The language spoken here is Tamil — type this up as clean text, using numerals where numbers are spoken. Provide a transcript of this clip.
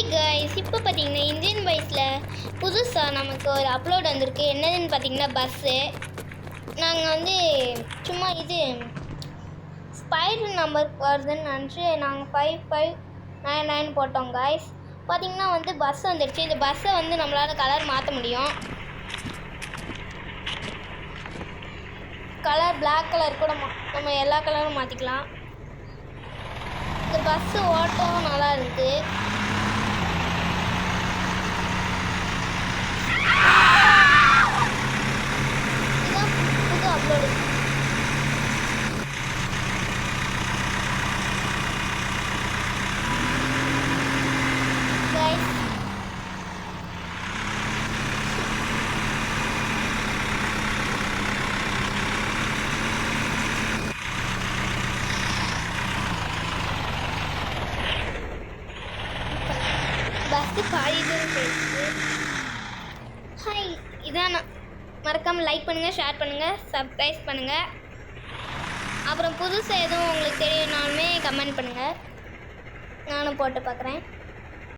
ஹாய் கைஸ், இப்போ பார்த்தீங்கன்னா இந்தியன் பைஸில் புதுசாக நமக்கு ஒரு அப்லோட் வந்திருக்கு. என்னதுன்னு பார்த்தீங்கன்னா பஸ்ஸு. நாங்கள் வந்து சும்மா இது ஸ்பைடர் நம்பர் வருதுன்னு நினச்சி நாங்கள் 5599 போட்டோம் கைஸ். பார்த்தீங்கன்னா வந்து பஸ் வந்துடுச்சு. இந்த பஸ்ஸை வந்து நம்மளால் கலர் மாற்ற முடியும். கலர் பிளாக் கலர் கூட நம்ம எல்லா கலரும் மாற்றிக்கலாம். இந்த பஸ்ஸு ஓட்டவும் நல்லா இருக்குது. அப்லோடு கைஸ், பஸ்ஸு காலிதுன்னு பேசுது. ஹாய், இதான் மறக்காமல் லைக் பண்ணுங்கள், ஷேர் பண்ணுங்கள், சப்ஸ்கிரைப் பண்ணுங்கள். அப்புறம் புதுசாக எதுவும் உங்களுக்கு தெரியணுனாலுமே கமெண்ட் பண்ணுங்கள், நானும் போட்டு பார்க்குறேன்.